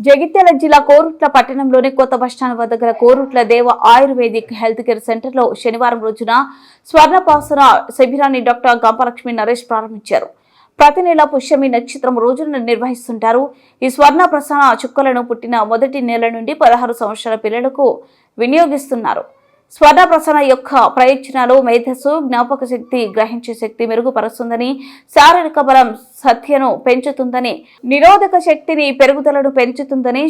జగిత్యాల జిల్లా కోరుట్ల పట్టణంలోని కొత్త బస్టాండ్ వద్ద గల కోరుట్ల దేవ ఆయుర్వేదిక్ హెల్త్ కేర్ సెంటర్ లో శనివారం రోజున స్వర్ణపాసన శిబిరాన్ని డాక్టర్ గంపలక్ష్మి నరేష్ ప్రారంభించారు. ప్రతి నెల పుష్యమి నక్షత్రం రోజున నిర్వహిస్తుంటారు. ఈ స్వర్ణ ప్రసన చుక్కలను పుట్టిన మొదటి నెల నుండి 16 సంవత్సరాల పిల్లలకు వినియోగిస్తున్నారు. స్వర్ణ ప్రసన యొక్క ప్రయోజనాలు మేధస్సు, జ్ఞాపక శక్తి, గ్రహించే శక్తి మెరుగుపరుస్తుందని, శారీరక బలం సత్యను పెంచుతుందని, నిరోధక శక్తిని పెరుగుదలను పెంచుతుందని,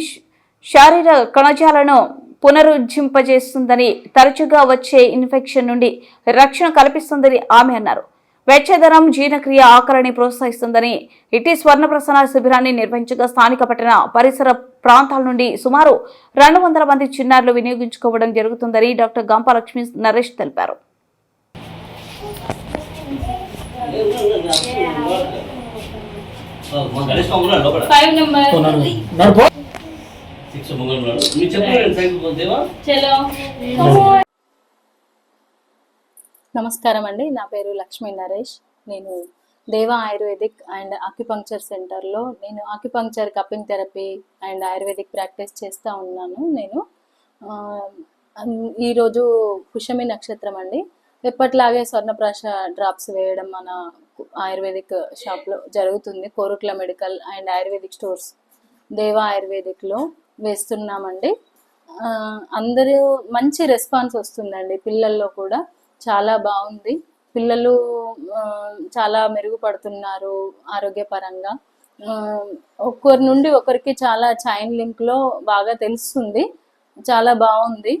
శారీర కణజాలను పునరుజ్జింపజేస్తుందని, తరచుగా వచ్చే ఇన్ఫెక్షన్ నుండి రక్షణ కల్పిస్తుందని ఆమె అన్నారు. వెచ్చదనం, జీర్ణక్రియ, ఆకలిని ప్రోత్సహిస్తుందని ఇటీ స్వర్ణ ప్రసన శిబిరాన్ని నిర్వహించగా స్థానిక పట్టణ పరిసర ప్రాంతాల నుండి సుమారు 200 మంది చిన్నారులు వినియోగించుకోవడం జరుగుతుందని డాక్టర్ గంపలక్ష్మి నరేష్ తెలిపారు. నమస్కారం అండి, నా పేరు లక్ష్మీ నరేష్. నేను దేవా ఆయుర్వేదిక్ అండ్ ఆక్యుపంక్చర్ సెంటర్లో నేను acupuncture, cupping therapy and ayurvedic practice చేస్తూ ఉన్నాను. నేను ఈరోజు పుష్యమి నక్షత్రం అండి. ఎప్పట్లాగే స్వర్ణప్రాశ డ్రాప్స్ వేయడం మన ఆయుర్వేదిక్ షాప్లో జరుగుతుంది. Korutla medical and ayurvedic stores దేవా ఆయుర్వేదిక్లో వేస్తున్నామండి. అందరూ మంచి రెస్పాన్స్ వస్తుందండి. పిల్లల్లో కూడా చాలా బాగుంది. పిల్లలు చాలా మెరుగుపడుతున్నారు ఆరోగ్యపరంగా. ఒకరి నుండి ఒకరికి చాలా చైన్ లింక్లో బాగా తెలుస్తుంది. చాలా బాగుంది.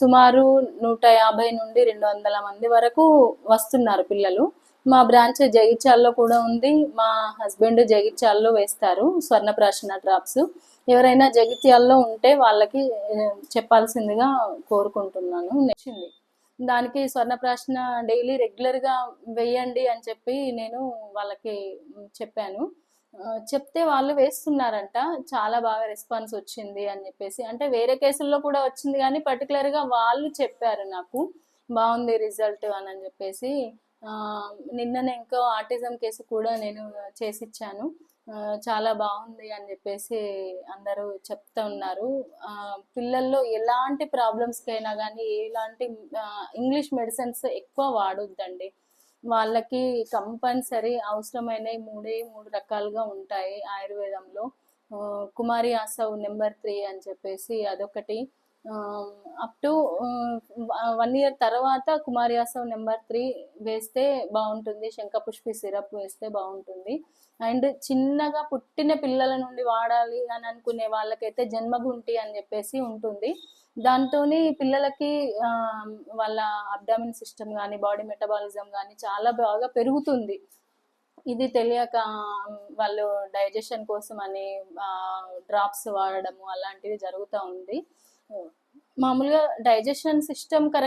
సుమారు 150 నుండి 200 మంది వరకు వస్తున్నారు పిల్లలు. మా బ్రాంచ్ జగిత్యాల్లో కూడా ఉంది. మా హస్బెండ్ జగిత్యాల్లో వేస్తారు స్వర్ణప్రాశన డ్రాప్స్. ఎవరైనా జగిత్యాల్లో ఉంటే వాళ్ళకి చెప్పాల్సిందిగా కోరుకుంటున్నాను. నచ్చింది దానికి స్వర్ణప్రాశన డైలీ రెగ్యులర్గా వేయండి అని చెప్పి నేను వాళ్ళకి చెప్పాను. చెప్తే వాళ్ళు వేస్తున్నారంట. చాలా బాగా రెస్పాన్స్ వచ్చింది అని చెప్పేసి, అంటే వేరే కేసుల్లో కూడా వచ్చింది కానీ పర్టికులర్గా వాళ్ళు చెప్పారు నాకు బాగుంది రిజల్ట్ అని చెప్పేసి. నిన్ననే ఇంకో ఆటిజం కేసు కూడా నేను చేసిచ్చాను. చాలా బాగుంది అని చెప్పేసి అందరూ చెప్తూ ఉన్నారు. పిల్లల్లో ఎలాంటి ప్రాబ్లమ్స్కైనా కానీ ఎలాంటి ఇంగ్లీష్ మెడిసిన్స్ ఎక్కువ వాడొద్దండి. వాళ్ళకి కంపల్సరీ అవసరమైన 3 రకాలుగా ఉంటాయి ఆయుర్వేదంలో. కుమారి ఆసవ్ నెంబర్ 3 అని చెప్పేసి అదొకటి. అప్ టు 1 year తర్వాత కుమారి ఆసవ్ నెంబర్ 3 వేస్తే బాగుంటుంది. శంఖపుష్పి సిరప్ వేస్తే బాగుంటుంది. అండ్ చిన్నగా పుట్టిన పిల్లల నుండి వాడాలి అని అనుకునే వాళ్ళకైతే జన్మగుంటి అని చెప్పేసి ఉంటుంది. దాంతో పిల్లలకి వాళ్ళ అబ్డామిన్ సిస్టమ్ కానీ బాడీ మెటబాలిజం కానీ చాలా బాగా పెరుగుతుంది. ఇది తెలియక వాళ్ళు డైజెషన్ కోసం అని డ్రాప్స్ వాడడము అలాంటివి జరుగుతూ ఉంది. మామూలుగా డైజెషన్ సిస్టమ్ కరెక్ట్